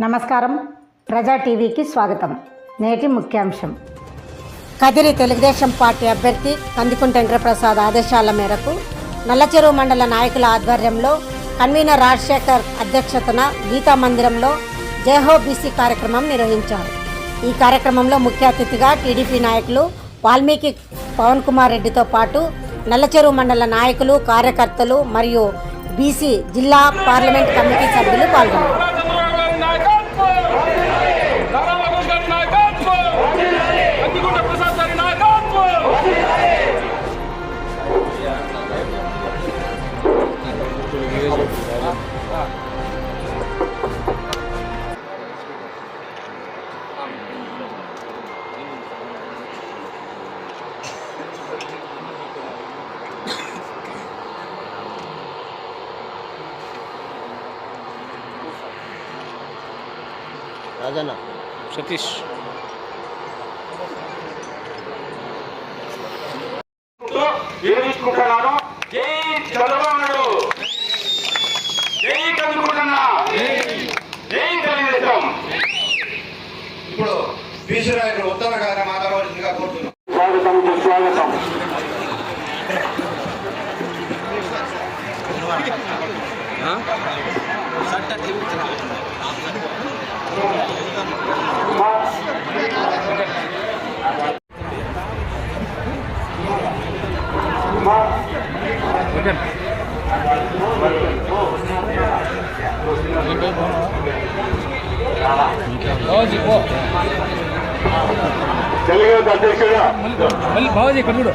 నమస్కారం. ప్రజా టీవీకి స్వాగతం. నేటి ముఖ్యాంశం. కదిరి తెలుగుదేశం పార్టీ అభ్యర్థి కందికుంట వెంకటప్రసాద్ ఆదేశాల మేరకు నల్లచెరువు మండల నాయకుల ఆధ్వర్యంలో కన్వీనర్ రాజశేఖర్ అధ్యక్షతన గీతా మందిరంలో జయహో బీసీ కార్యక్రమం నిర్వహించారు. ఈ కార్యక్రమంలో ముఖ్య అతిథిగా టీడీపీ నాయకులు వాల్మీకి పవన్ కుమార్ రెడ్డితో పాటు నల్లచెరువు మండల నాయకులు, కార్యకర్తలు మరియు బీసీ జిల్లా పార్లమెంట్ కమిటీ సభ్యులు పాల్గొన్నారు. రాజన్న సతీష్ ఏమిచ్చుకుంటున్నాను. జై చంద్రబాబు, జై కందుకుంటున్నా, జై తెలుగుదేశం. ఇప్పుడు బీసీ నాయకులు ఉత్తమ గారిని మాట్లాడవలసిందిగా కోరుతున్నాం. స్వాగతం. తెలుగు అధ్యక్షుడు బాబాజీ ఇక్కడ చూడు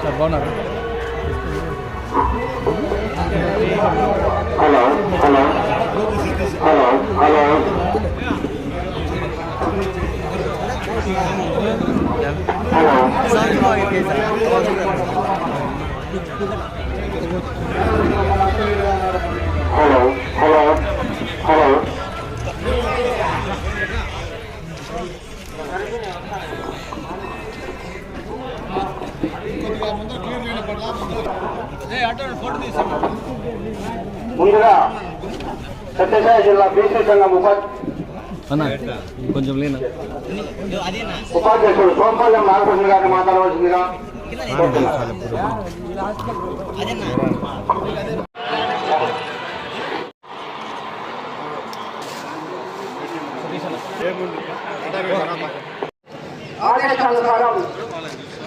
సార్ బాగున్నారు. Hello hello hello hello hello hello hello ముందుగా సత్యసాయి జిల్లా బీసీ సంఘం కొంచెం లేనా ఉపాధ్యక్షుడు సోంపల్లం నాగకృష్ణ గారిని మాట్లాడవలసిందిగా కోరుతున్నాను. ఆదేశానుసారం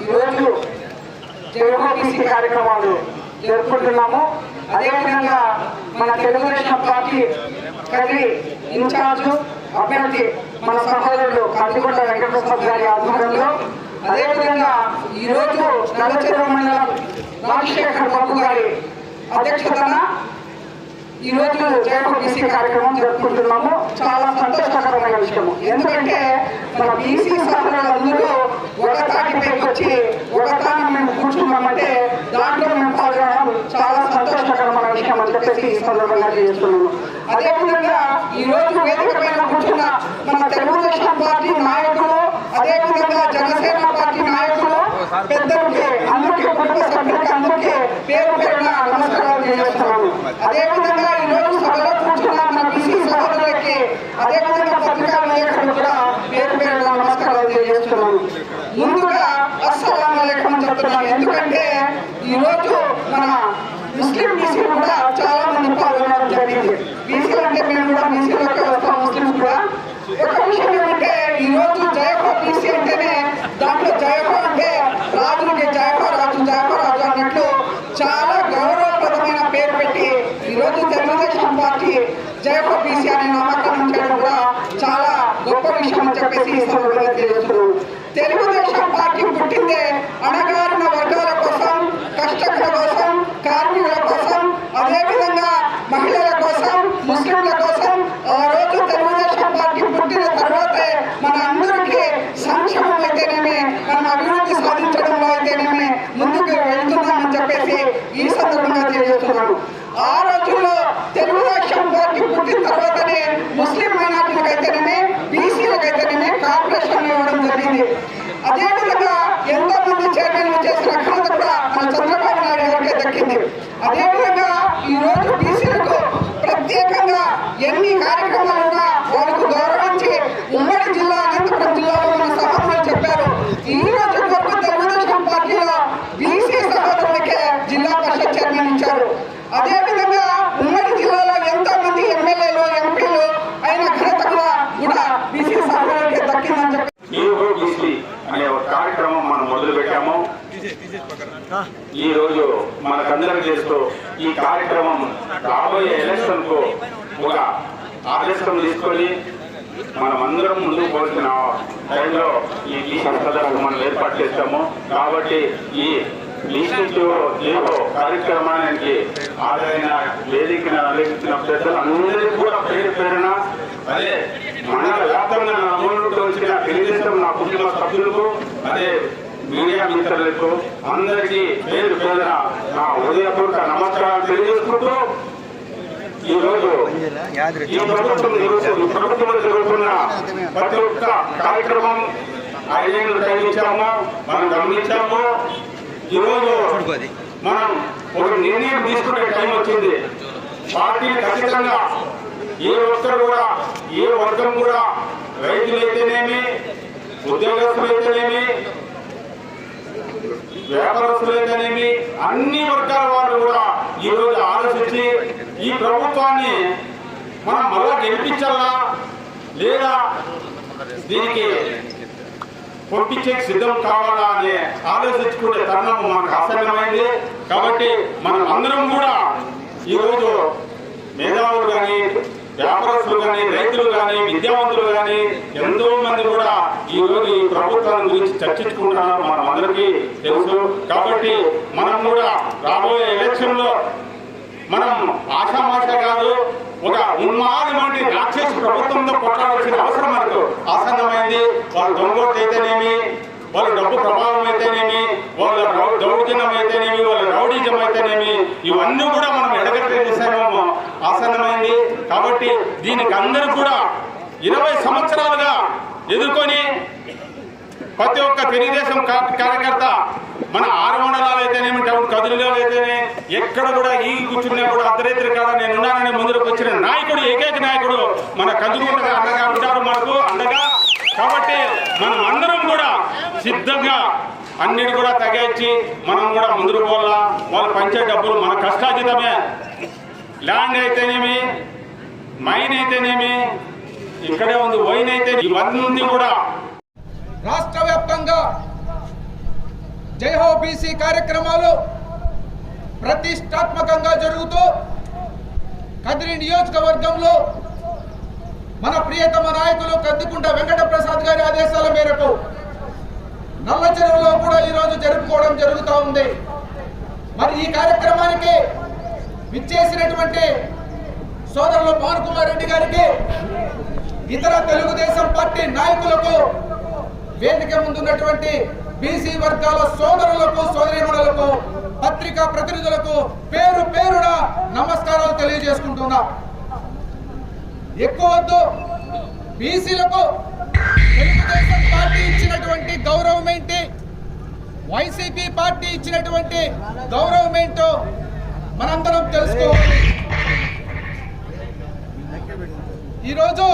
ఈరోజు జయహోబీసీ కార్యక్రమాలు జరుపుకుంటున్నాము. అదేవిధంగా మన తెలుగుదేశం పార్టీ కదిరి ఇన్ఛార్జ్ అభ్యర్థి మన సహోదరుడు కందికుంట వెంకటప్రసాద్ గారి ఆధ్వర్యంలో, అదేవిధంగా ఈరోజు నల్లచెరువు మండలం రాజశేఖర్ బాబు గారి అధ్యక్షతన ఈరోజు జయహోబీసీ కార్యక్రమం జరుపుకుంటున్నాము. చాలా సంతోషకరమైన విషయము. ఎందుకంటే మన బీసీ సహోదరులందరూ ఒక తాటిపైకి వచ్చి ఒక తాన మేము కూర్చున్నామంటే దాంట్లో మేము పాల్గొనడం చాలా సంతోషకరమైన విషయం అని చెప్పేసి ఈ సందర్భంగా చేస్తున్నాము. అదేవిధంగా ఈ రోజు వేదిక మీద కూర్చున్న మన తెలుగుదేశం పార్టీ నాయకులు, అదేవిధంగా జనసేన పార్టీ నాయకులు, పెద్దలకి, అందరికీ, కుటుంబ సభ్యులకి అందరికీ పేరు పేరున నమస్కారాలు తెలియజేస్తున్నాము. అదేవిధంగా ఈ రోజు సభలో కూర్చున్న మన బీసీ సహోదరులకి, అదేవిధంగా పత్రికా నాయకులు కూడా పేరు పేరున నమస్కారాలు తెలియజేస్తున్నాము. ముందుగా అస్సలాము అలైకుం అని చెప్తున్నాను. ఎందుకంటే ఈ రోజు మన ముస్లిం బీసీలు కూడా చాలా మంది పాల్గొనడం జరిగింది. బీసీలు అంటే మేము కూడా బీసీలోకి వస్తాం, ముస్లింస్ కూడా. ఒక విషయం ఏమంటే ఈ రోజు జయహో బీసీ అంటేనే దాంట్లో జయహో అంటే రాజులకి జయహో రాజు, జయహో రాజు అన్నట్లు చాలా గౌరవప్రదమైన పేరు పెట్టి ఈరోజు తెలుగుదేశం పార్టీ జయహో బీసీ అనే నామకరణం చేయడం కూడా చాలా గొప్ప విషయం అని చెప్పేసి ఈ సందర్భంగా తెలియజేస్తున్నాను. తెలుగుదేశం పార్టీ పుట్టిందే అణగారిన వర్గాల కోసం, కష్టకుల కోసం, కార్మికుల కోసం, అదేవిధంగా మహిళల కోసం, ముస్లింల కోసం. ఆ రోజు తెలుగుదేశం పార్టీ పుట్టిన తర్వాతే మన అందరికీ సంక్షేమం అయితేనేమి, మనం అభివృద్ధి సాధించడంలో అయితేనేమి ముందుకు వెళ్తున్నామని చెప్పేసి ఈ సందర్భంగా తెలియజేస్తున్నాను. ఆ రోజుల్లో తెలుగుదేశం పార్టీ పుట్టిన తర్వాతనే ముస్లిం మైనార్టీలకు అయితేనేమి, బీసీలకు అయితేనేమి కార్పొరేషన్ ఇవ్వడం జరిగింది. అదేవిధంగా ఎంతో మంది చైర్మన్లు చేసిన ఘనత కూడా మన చంద్రబాబు నాయుడు గారికి దక్కింది. అదేవిధంగా ఈ రోజు బీసీలకు ప్రత్యేకంగా ఎన్ని కార్యక్రమాలున్నా వాళ్ళకు గౌరవించి ఉమ్మడి జిల్లా అనంతపురం జిల్లాలో మన సభలో చెప్పారు. ఈ రోజు వరకు తెలుగుదేశం పార్టీలో బీసీ సహోదరులకే జిల్లా పరిషత్ చైర్మన్ ఇచ్చారు. అదేవిధంగా ఉమ్మడి జిల్లాలో ఎంతో మంది ఎమ్మెల్యేలు ఎంపీలు అయిన ఘనత కూడా బీసీ సహోదరులకే దక్కిందని చెప్పి బీసీ అనే ఒక కార్యక్రమం మనం మొదలు పెట్టాము. ఈ రోజు మనకందరం చేస్తూ ఈ కార్యక్రమం రాబోయే ఎలక్షన్ కు ఒక ఆదేశం తీసుకొని మనమందరం ముందుకు పోతున్న టైంలో ఈ బీసీ సదస్సు మనం ఏర్పాటు చేస్తాము. కాబట్టి ఈ బీసీ జీవో కార్యక్రమానికి ఆదరైన వేదికను అలెక్కిన పెద్దలు అందరికీ కూడా పేరు పేరున అదే మండల వ్యాప్తంగా అమలుతో వచ్చిన తెలుగుదేశం నా కుటుంబ సభ్యులకు అదే మీడియా మిత్రులకు అందరికీ పేరు పేరున నా హృదయపూర్వక నమస్కారాలు తెలియజేసుకుంటూ ఈరోజు ఈ ప్రభుత్వంలో జరుగుతున్న ప్రతి ఒక్క కార్యక్రమం 5 ఏళ్ళు టైం ఇచ్చాము, మనం గమనించాము. ఈరోజు మనం ఒక నిర్ణయం తీసుకునే టైం వచ్చింది. పార్టీలు ఖచ్చితంగా ఏ ఒక్కరు కూడా ఏ వర్గం కూడా రైతులైతేనేమి, ఉద్యోగస్తులైతేనేమి, వ్యాపారస్తులైతేనేమి అన్ని వర్గాల వాళ్ళు కూడా ఈరోజు ఆలోచించి ఈ ప్రభుత్వాన్ని మనం మళ్ళా గెలిపించాలా లేదా దీనికి పంపించే సిద్ధం కావాలా అని ఆలోచించుకునే తరుణం మనకు ఆసన్నమైంది. కాబట్టి మనం అందరం కూడా ఈరోజు మేధావులు కానీ, వ్యాపారస్తులు కానీ, రైతులు కానీ, విద్యావంతులు కానీ ఎంతో మంది కూడా ఈ రోజు ఈ ప్రభుత్వం గురించి చర్చించుకుంటున్నారు, మనం అందరికీ తెలుసు. కాబట్టి మనం కూడా రాబోయే ఎలక్షన్ లో మనం ఆశామాష కాదు, ఒక ఉన్మాదమైన రాక్షస ప్రభుత్వంతో కొట్టాల్సిన అవసరం మనకు ఆసన్నమైంది. వాళ్ళ దొంగోటు అయితేనేమి, వాళ్ళ డబ్బు ప్రభావం అయితేనేమి, వాళ్ళ దౌర్జన్యం అయితేనేమి, వాళ్ళ రౌడీజం అయితేనేమి, ఇవన్నీ కూడా మనం ఎడగట్టే విషయం ఆసన్నమైంది. కాబట్టి దీనికి అందరూ కూడా 20 సంవత్సరాలుగా ఎదుర్కొని ప్రతి ఒక్క తెలుగుదేశం కార్యకర్త మన 6 మండలాలు అయితేనేమి, టౌన్ కదిరిలో అయితేనే ఎక్కడ కూడా ఈ కూర్చున్నా కూడా అర్ధరాత్రి కాడ నేను ఉన్నానని ముందుకు వచ్చిన నాయకుడు, ఏకైక నాయకుడు మన కదురుకుంటగా అండగా ఉంటారు, మనకు అండగా. కాబట్టి మనం అందరం కూడా సిద్ధంగా అన్నిటి కూడా తగ్గించి మనం కూడా ముందుకు పోవాలా. వాళ్ళు పంచే డబ్బులు మన కష్టార్జితమే. ల్యాండ్ అయితేనేమి, మైన్ అయితేనేమి, ఇక్కడే ఉంది వైన్ అయితే, ఇవన్నీ కూడా రాష్ట్ర వ్యాప్తంగా జైహో బీసీ కార్యక్రమాలు ప్రతిష్టాత్మకంగా జరుగుతూ కదిరి నియోజకవర్గంలో మన ప్రియతమ నాయకులు కందికుంట వెంకట ప్రసాద్ గారి ఆదేశాల మేరకు నల్ల చెరువులో కూడా ఈరోజు జరుపుకోవడం జరుగుతూ ఉంది. మరి ఈ కార్యక్రమానికి విచ్చేసినటువంటి సోదరులు పవన్ కుమార్ రెడ్డి గారికి, ఇతర తెలుగుదేశం పార్టీ నాయకులకు, వేదిక ముందున్నటువంటి బీసీ వర్గాల సోదరులకు, సోదరీమణులకు, పత్రికా ప్రతినిధులకు పేరు పేరున నమస్కారాలు తెలియజేసుకుంటున్నా. ఎక్కువ వద్దు, బీసీలకు తెలుగుదేశం పార్టీ ఇచ్చినటువంటి గౌరవం ఏంటి, వైసీపీ పార్టీ ఇచ్చినటువంటి గౌరవం ఏంటో మనందరం తెలుసుకోవాలి. ఈరోజు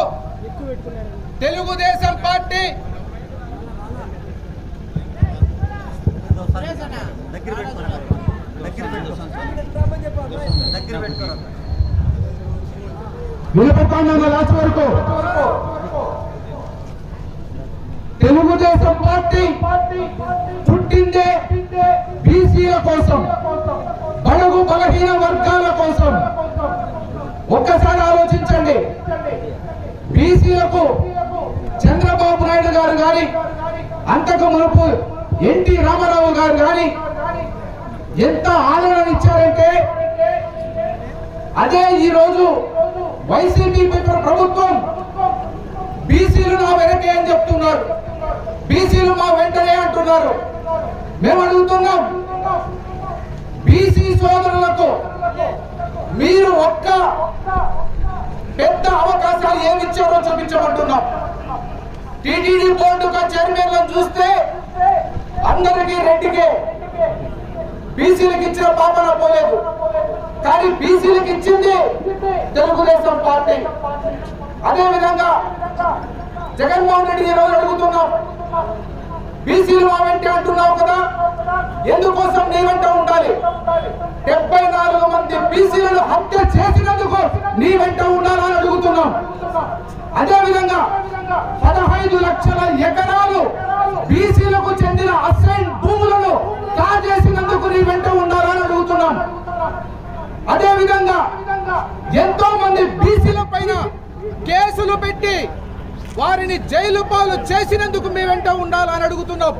తెలుగుదేశం పార్టీ లాస్ట్ వరకు తెలుగుదేశం పార్టీ పుట్టిందే బీసీల కోసం, బడుగు బలహీన వర్గాల కోసం. ఒక్కసారి ఆలోచించండి. బీసీలకు చంద్రబాబు నాయుడు గారు కానీ, అంతకు మునుపు ఎన్టీ రామారావు గారు కానీ ఎంత ఆదరణ ఇచ్చారంటే, అదే ఈ రోజు వైసీపీ ప్రభుత్వం బీసీలు నా వెనకే అని చెప్తున్నారు, బీసీలు మా వెంటనే అంటున్నారు. మేము అడుగుతున్నాం, బీసీ సోదరులకు మీరు ఒక్క పెద్ద అవకాశాలు ఏమి ఇచ్చారో చూపించమంటున్నాం. టీటీడీ బోర్డుగా చైర్మన్లను చూస్తే అందరికీ రెడ్డికే, బీసీలకు ఇచ్చిన పాపన పోలేదు. కానీ బీసీలకు ఇచ్చింది తెలుగుదేశం పార్టీ. అదేవిధంగా జగన్మోహన్ రెడ్డి ఈ రోజు అడుగుతున్నాం, బీసీలు మా వెంట అంటున్నావు కదా, ఎందుకోసం నీ వెంట ఉండాలి? 74 మంది బీసీలను హత్య చేసినందుకు నీ వెంట ఉండాలని అడుగుతున్నాం. అదేవిధంగా 15 లక్షల ఎకరాలు బీసీలకు చెందిన అసైన్ భూములను కాజేసినందుకు నీ వెంట ఉండాలని అడుగుతున్నాం. అదేవిధంగా ఎంతో మంది బీసీల పైన కేసులు పెట్టి వారిని జైలు పాలు చేసినందుకు మీ వెంట ఉండాలని అడుగుతున్నాం.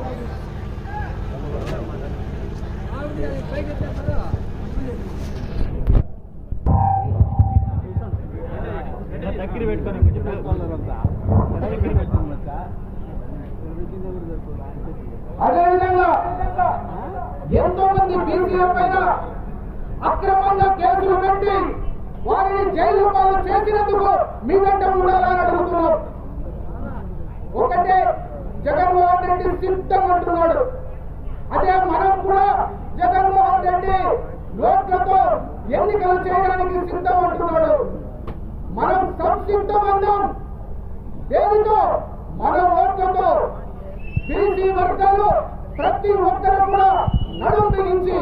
అదేవిధంగా ఎంతో మంది బీసీల పైన అక్రమంగా కేసులు పెట్టి వారిని జైలు పాలు చేసినందుకు మీ వెంట ఉండాలని అడుగుతున్నాం. ఒకటే జగన్మోహన్ రెడ్డి సిద్ధం అంటున్నాడు, అదే మనం కూడా జగన్మోహన్ రెడ్డి నోట్లతో ఎన్నికలు చేయడానికి సిద్ధం అంటున్నాడు. మనం సంసిద్ధం అన్నాం. దేనితో? మన ఓట్లతో. బీసీ వర్గాలు ప్రతి ఒక్కరు కూడా నడుం బిగించి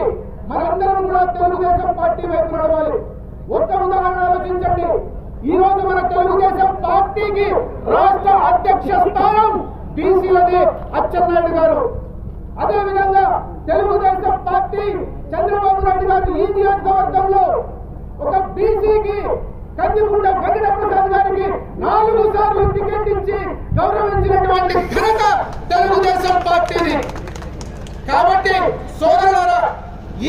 మనందరం కూడా తెలుగుదేశం పార్టీ వైపు నడవాలి. ఒక్క ఉదాహరణ ఆలోచించండి. ఈ రోజు మన తెలుగుదేశం పార్టీకి రాష్ట్ర అధ్యక్ష స్థానం బీసీలది అచ్చెన్నాయుడు గారు. అదేవిధంగా తెలుగుదేశం పార్టీ చంద్రబాబు నాయుడు గారు ఈ నియోజకవర్గంలో ఒక బీసీకి కందికుంట వెంకటప్రసాద్ గారికి 4 సార్లు టికెట్ ఇచ్చి గౌరవించినటువంటి ఘనత తెలుగుదేశం పార్టీని. కాబట్టి సోదరులారా,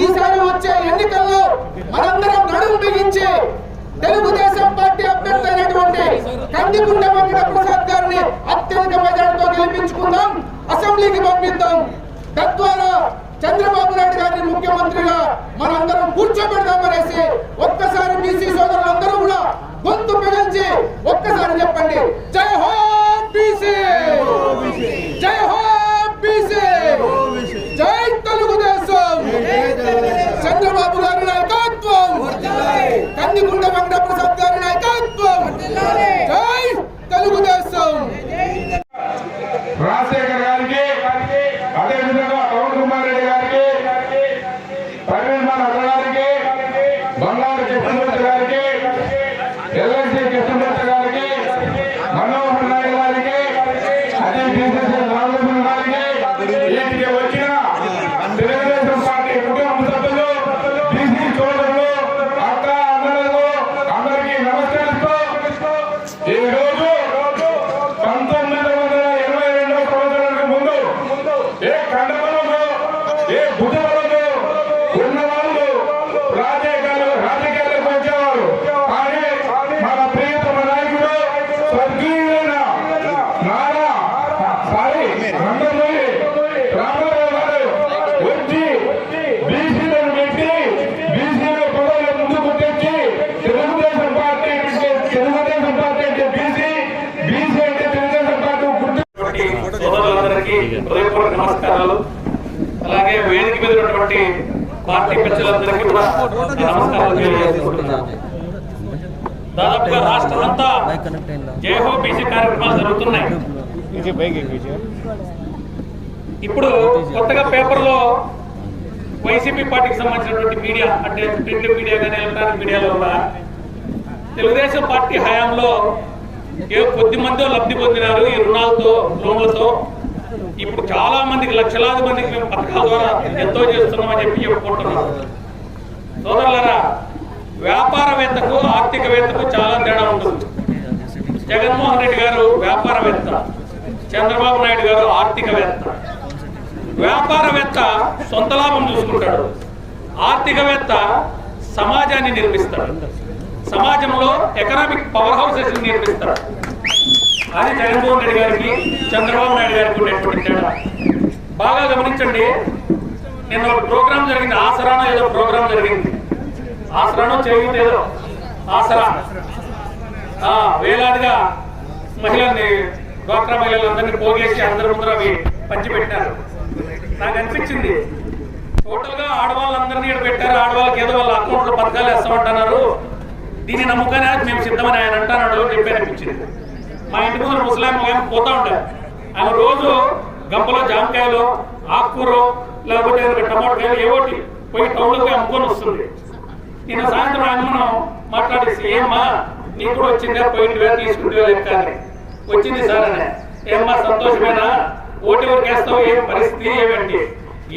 ఈసారి వచ్చే ఎన్నికల్లో మనందరం నడుము బిగించి తెలుగుదేశం పార్టీ అభ్యర్థి అయినటువంటి కందికుంట వెంకటప్రసాద్ గారిని అత్యధిక మెజార్టీతో గెలిపించుకుందాం, అసెంబ్లీకి పంపిద్దాం. తద్వారా చంద్రబాబు నాయుడు గారిని ముఖ్యమంత్రిగా మనందరం కూర్చోబెడదామనేసి ఒక్కసారి బీసీ సోదరులందరూ కూడా గొంతు పెంచి ఒక్కసారి చెప్పండి, జై హో బీసీ, జై హో బీసీ, జై తెలుగుదేశం, చంద్రబాబు గారి నాయకత్వం, కందికుంట వెంకటప్రసాద్ గారి నాయకత్వం, జై తెలుగుదేశం. రాజశేఖర్ గారికి, అదేవిధంగా పవన్ కుమార్ రెడ్డి గారికి, పరిణామ గారికి, బంగారు కృష్ణమూర్తి గారికి, ఎల్ఎన్సీ కృష్ణమూర్తి గారికి, మనోహర్ నాయుడు గారికి, అదే బీసీసీ రామచంద్ర గారికి, వీటికి వచ్చిన తెలుగుదేశం పార్టీ కుటుంబ సభ్యులు, బీసీ సోదరులు, అక్క అన్నలకు అందరికీ నమస్కరిస్తూ ఈ రోజు 1922 సంవత్సరాలకు ముందు ఏ కండపలకు, ఏ భుజములకు ఉన్న వాళ్ళు రాజకీయాలకు వచ్చేవారు. కానీ మన ప్రియతమ నాయకుడు స్వర్గీయులైన నందమూరి రామారావు గారు వచ్చి బీసీలను పెట్టి బీసీల పదవుల ముందుకు తెచ్చి తెలుగుదేశం పార్టీ అంటే బీసీ, బీసీ అంటే తెలుగుదేశం పార్టీ సోదరులందరికీ హృదయపూర్వక నమస్కారాలు. అలాగే వేదిక మీద ఉన్నటువంటి పార్టీ పెద్దలందరికీ కూడా నమస్కారాలు తెలియజేసుకుంటున్నాను. దాదాపుగా రాష్ట్రం అంతా జైహో బీసీ కార్యక్రమాలు జరుగుతున్నాయి. ఇప్పుడు కొత్తగా పేపర్లో వైసీపీ పార్టీకి సంబంధించినటువంటి మీడియా, అంటే ప్రింట్ మీడియా కానీ ఎలక్ట్రానిక్ మీడియాలో కూడా తెలుగుదేశం పార్టీ హయాంలో కొద్ది మంది లబ్ధి పొందినారు ఈ రుణాలతో, లోన్లతో. ఇప్పుడు చాలా మందికి, లక్షలాది మందికి మేము పథకాల ద్వారా ఎంతో చేస్తున్నామని చెప్పి చెప్పుకుంటున్నాం. సోదరులారా, వ్యాపారవేత్తకు ఆర్థికవేత్తకు చాలా తేడా ఉంటుంది. జగన్మోహన్ రెడ్డి గారు వ్యాపారవేత్త, చంద్రబాబు నాయుడు గారు ఆర్థికవేత్త. వ్యాపారవేత్త సొంత లాభం చూసుకుంటాడు, ఆర్థికవేత్త సమాజాన్ని నిర్మిస్తాడు, సమాజంలో ఎకనామిక్ పవర్ హౌసెస్ నిర్మిస్తాడు. అది జగన్మోహన్ రెడ్డి గారికి, చంద్రబాబు నాయుడు గారికి ఉండేటువంటి తేడా. బాగా గమనించండి. నిన్న ఒక ప్రోగ్రాం జరిగింది, ఆసరానో ఏదో ప్రోగ్రాం జరిగింది. ఆసరానో చేయూత ఏదో ఆసరా, వేలాదిగా మహిళల్ని, డ్వాక్రా మహిళలందరినీ పోగేసి అందరి ముందర అవి పంచిపెట్టారు. నాకు అనిపించింది, టోటల్ గా ఆడవాళ్ళందరినీ ఇక్కడ పెట్టారు. ఆడవాళ్ళకి ఏదో వాళ్ళ అకౌంట్లో పథకాలు వేస్తామంటున్నారు. దీన్ని నమ్ముకొని మేము సిద్ధమని ఆయన అంటున్నాడు చెప్పి అనిపించింది. మా ఇంటి ముందు ముసలాం పోతా ఉంటారు. ఆయన రోజు గంపలో జామకాయలు, ఆకుకూర, లేకపోతే టమాటోకాయలు ఏవోటి పోయి టౌన్లో పోయి అమ్ముకొని వస్తుంది. నిన్న సాయంత్రం ఆయన మనం మాట్లాడేసి, ఏమ్మా నీకు కూడా వచ్చిందా, పోయింటివే తీసుకుంటే లెక్క అని. వచ్చింది సార్ అని. ఏమ్మా సంతోషమేనా, ఓటు ఎవరికి వేస్తావు, ఏం పరిస్థితి ఏమిటి?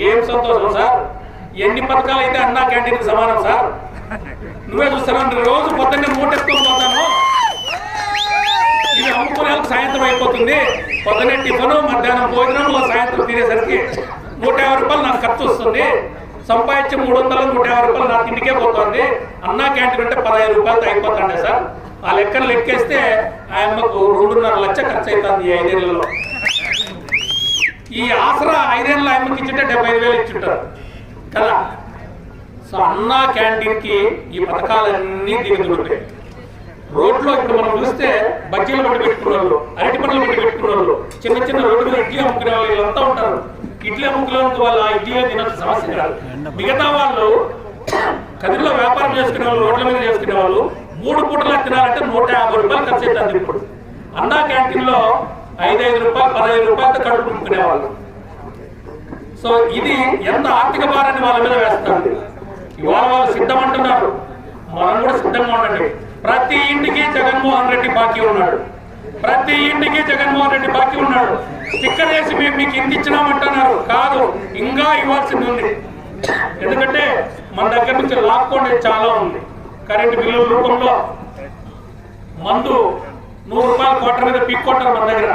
ఏం సంతోషం సార్, ఎన్ని పథకాలు అయితే అన్నా క్యాంటీన్కి సమానం సార్. నువ్వే చూస్తాను, రోజు పొద్దున్నే మూటెత్తుకొని పోతాను. ఇవి అమ్ముకునే సాయంత్రం అయిపోతుంది. పొద్దున్నే టిఫను, మధ్యాహ్నం భోజనం, సాయంత్రం తినేసరికి 150 రూపాయలు నాకు ఖర్చు వస్తుంది. సంపాదించి 300, 150 రూపాయలు నాకు ఇంటికే పోతుంది. అన్నా క్యాంటీన్ అంటే 15 రూపాయలతో అయిపోతాండే సార్. ఆ లెక్కను లెక్కేస్తే ఆయమ్మకు 2.5 లక్షలు ఖర్చు అవుతుంది ఈ 5 ఏళ్లలో. ఈ ఆసరా 5 ఏళ్ళ ఆయమ్మకి ఇచ్చింటే 75,000 ఇచ్చింటారు కదా. సో అన్నా క్యాంటీన్కి ఈ పథకాలన్నీ దిగుతుంటాయి. రోడ్లో ఇప్పుడు మనం చూస్తే బజ్జీలు పట్టి పెట్టుకున్న వాళ్ళు, అరటి పండ్లు పట్టి పెట్టుకున్న వాళ్ళు, చిన్న చిన్న రోడ్డు మీద ఇడ్లీ అమ్ముకునే వాళ్ళు వీళ్ళంతా ఉంటారు. ఇడ్లీ అమ్ముకునే వాళ్ళ ఇడ్లీ తినొచ్చు సమస్య కాదు. మిగతా వాళ్ళు కదిరిలో వ్యాపారం చేసుకునే వాళ్ళు, రోడ్ల మీద చేసుకునే వాళ్ళు 3 పూటలా తినాలంటే 150 రూపాయలు ఖర్చు అవుతుంది. ఇప్పుడు అన్నా క్యాంటీన్లో 5 రూపాయలు 15 రూపాయలతో కడుపు నింపుకునేవాళ్ళు. సో ఇది ఎంత ఆర్థిక భారాన్ని వాళ్ళ మీద వేస్తుంది. ఇవాళ వాళ్ళు సిద్ధం అంటున్నారు, మనం కూడా సిద్ధంగా ఉండండి. ప్రతి ఇంటికి జగన్మోహన్ రెడ్డి బాకీ ఉన్నాడు. ప్రతి ఇంటికి జగన్మోహన్ రెడ్డి బాకీ ఉన్నాడు. స్టిక్కర్ వేసి మేము మీకు ఇంత ఇచ్చినామంటున్నారు. కాదు, ఇంకా ఇవ్వాల్సింది ఉంది. ఎందుకంటే మన దగ్గర నుంచి లాక్కోండి చాలా ఉంది. కరెంటు బిల్లుల రూపంలో మందు 100 రూపాయల క్వార్టర్ మీద పీక్కొట్టారు మన దగ్గర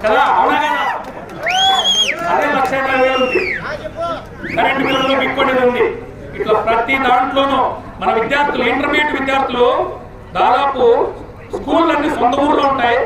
కదా, అవునా కదా? అదే 1,50,000 ఉంది. కరెంటు బిల్లులో పీక్కొనేది ఉంది. ఇట్లా ప్రతి దాంట్లోనూ మన విద్యార్థులు, ఇంటర్మీడియట్ విద్యార్థులు దాదాపు స్కూళ్ళన్నీ సొంత ఊర్లో ఉంటాయి.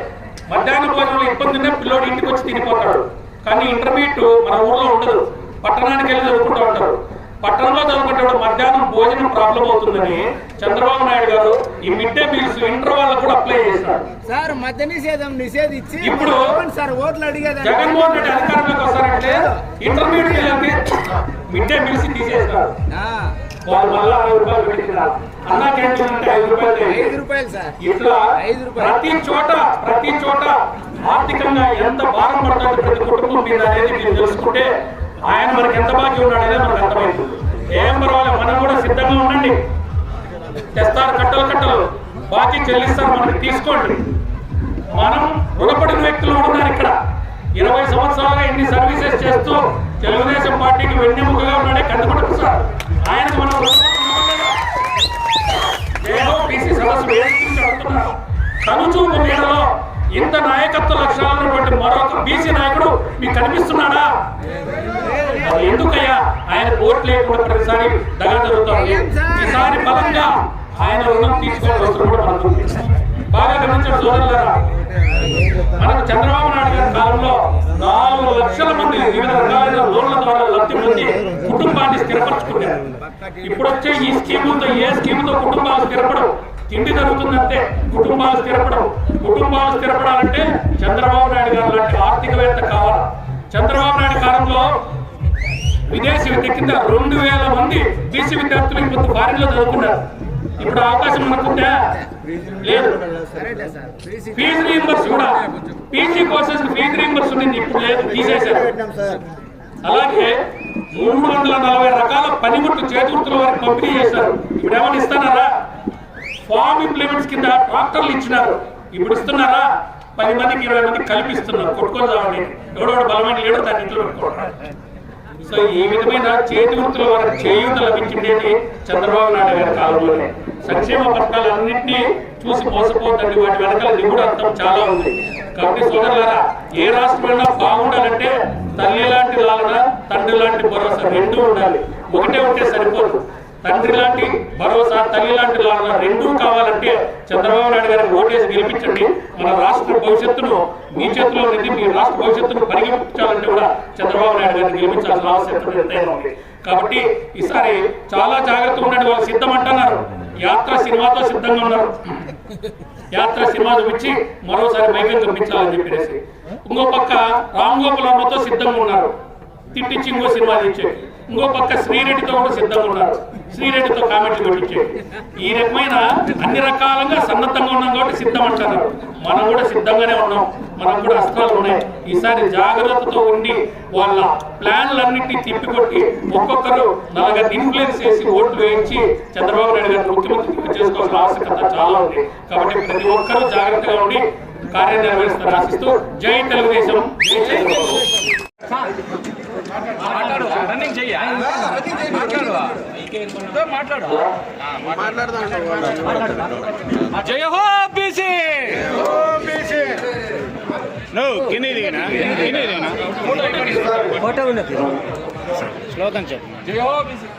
మధ్యాహ్న భోజనంలో ఇబ్బంది ఉంటే పిల్లోడు ఇంటికి వచ్చి తినిపోతాడు. కానీ ఇంటర్మీడియట్ మన ఊర్లో ఉండదు, పట్టణానికి వెళ్ళి చదువుకుంటూ ఉంటారు. పట్టణంలో చదువుకుంటే మధ్యాహ్నం భోజనం ప్రాబ్లం అవుతుందని చంద్రబాబు నాయుడు గారు ఈ మిడ్ డే మీల్స్ ఇంటర్ వాళ్ళకు కూడా అప్లై చేశారు. సార్ మద్య నిషేధించి ఇప్పుడు సార్ ఓట్లు అడిగేది జగన్మోహన్ రెడ్డి అధికారంలోకి వస్తారంటే ఇంటర్మీడియట్ మిడ్ డే మీల్స్ తీసేస్తారు. వాళ్ళు మళ్ళా 5 రూపాయలు పెట్టించారు. అన్నా క్యాంటీన్ అంటే 5 రూపాయలు సార్. ఇట్లా ప్రతి చోట ఆర్థికంగా ఎంత భారం పడుతుంది ప్రతి కుటుంబం మీద అనేది మీరు తెలుసుకుంటే ఆయన మనకి ఎంత బాకీ ఉన్నాడనేది మనకు అర్థమవుతుంది. ఏం పర్వాలేదు, మనం కూడా సిద్ధంగా ఉండండి. తెస్తారు కట్టలు బాకీ చెల్లిస్తారు, మనకి తీసుకోండి. మనం రుణపడిన వ్యక్తులు ఉన్నారు ఇక్కడ. 20 సంవత్సరాలుగా ఇన్ని సర్వీసెస్ చేస్తూ తెలుగుదేశం పార్టీకి వెన్నెముకగా ఉన్నాడే కందుకుంటారు సార్. ఆయనకు మనం కనుచూపు మేడలో ఇంత నాయకత్వ లక్షణాలు ఉన్నటువంటి మరొక బీసీ నాయకుడు మీకు కనిపిస్తున్నాడా? ఎందుకయ్యా ఆయన ఓట్లు లేకుండా ప్రతిసారి దగా జరుగుతుంది. ఈసారి బలంగా ఆయన రుణం తీసుకోవాల్సిన అవసరం కూడా మనకుంది. బాగా గమనించిన సోదరులారా, మనకు చంద్రబాబు నాయుడు గారి కాలంలో 4 లక్షల మంది వివిధ రకాలైన లోన్ల ద్వారా లబ్ధి పొంది కుటుంబాన్ని స్థిరపరచుకున్నారు. ఇప్పుడు వచ్చే ఈ స్కీములతో ఏ స్కీముతో కుటుంబాలు స్థిరపడవు. తిండి జరుగుతుందంటే కుటుంబాలు స్థిరపడవు. కుటుంబాలు స్థిరపడాలంటే చంద్రబాబు నాయుడు గారు లాంటి ఆర్థికవేత్త కావాలి. చంద్రబాబు నాయుడు కాలంలో విదేశీ విద్య కింద 2,000 మంది బీసీ విద్యార్థులు ఇప్పుడు ఫారిన్ లో చదువుకున్నారు. ఇప్పుడు అవకాశం మనకుంటే లేదు. ఫీజు రీయింబర్స్ కూడా పీజీ కోర్సెస్ ఫీజు రీయింబర్స్ ఉంది, ఇప్పుడు లేదు, తీసేశారు. అలాగే 340 రకాల పనిముట్లు చేతివృత్తుల వరకు పంపిణీ చేశారు. ఇప్పుడు ఏమైనా ఇస్తున్నారా? ఫార్మ్ ఇంప్లిమెంట్స్ కింద ట్రాక్టర్లు ఇచ్చినారు. ఇప్పుడు ఇస్తున్నారా? 10 మందికి 20 మందికి కల్పిస్తున్నారు. కొట్టుకొని రావండి, ఎవడోడు బలమైన లేడు దాన్ని ఇంట్లో పెట్టుకోవడం. సో ఈ విధమైన చేతి వృత్తుల వరకు చేయూత లభించింది చంద్రబాబు నాయుడు గారి కాలంలోనే. సంక్షేమ పథకాలన్నింటినీ చూసి మోసపోతుంది, వాటి వెనకాల దిగుడు అర్థం చాలా ఉంది. కాబట్టి సోదరులారా, ఏ రాష్ట్రమైనా బాగుండాలంటే తల్లి లాంటి లాలన, తండ్రి లాంటి భరోసా రెండూ ఉండాలి. ఒకటే ఉంటే సరిపోదు. తండ్రి లాంటి భరోసా, తల్లి లాంటి లాలన రెండూ కావాలంటే చంద్రబాబు నాయుడు గారిని ఓటేసి గెలిపించండి. మన రాష్ట్ర భవిష్యత్తును మీ చేతిలో ఉంది. మీ రాష్ట్ర భవిష్యత్తును పరిగెత్తించాలంటే కూడా చంద్రబాబు నాయుడు గారిని గెలిపించాల్సిన ఆవశ్యకత ఎంతైనా ఉంది. కాబట్టి ఈసారి చాలా జాగ్రత్తగా ఉండండి. వాళ్ళు సిద్ధం అంటున్నారు. యాత్ర సినిమాతో సిద్ధంగా ఉన్నారు. యాత్ర సినిమా చూపించి మరోసారి మైకం చూపించాలని చెప్పేసి ఇంకో పక్క రామ్ గోపాల్ వర్మతో సిద్ధంగా ఉన్నారు. తిట్టించి ఇంకో సినిమా తెచ్చేది. ఇంకో పక్క శ్రీరెడ్డితో కూడా సిద్ధంగా ఉన్నారు. శ్రీరెడ్డితో కామెంట్లు కొట్టించాడు. ఈ రకమైన అన్ని రకాలుగా సన్నద్ధంగా ఉన్నాం కాబట్టి సిద్ధం అంటారు. మనం కూడా సిద్ధంగానే ఉన్నాం, మనకు కూడా అస్త్రాలు ఉన్నాయి. ఈసారి జాగ్రత్తతో ఉండి వాళ్ళ ప్లాన్లన్నింటినీ తిప్పికొట్టి ఒక్కొక్కరు 4 ఇన్ఫ్లుయెన్స్ చేసి ఓట్లు వేయించి చంద్రబాబు నాయుడు గారిని ముఖ్యమంత్రి చేసుకోవాల్సిన ఆవశ్యకత చాలా ఉంది. కాబట్టి ప్రతి ఒక్కరూ జాగ్రత్తగా ఉండి కార్యనిర్వహిస్తారు ఆశిస్తూ జై తెలుగుదేశం, జై చంద్రబాబు. జయ హో బీసీ. ఫోటో ఉన్నది శ్లోకం చెప్పు. జయ హో బీసీ.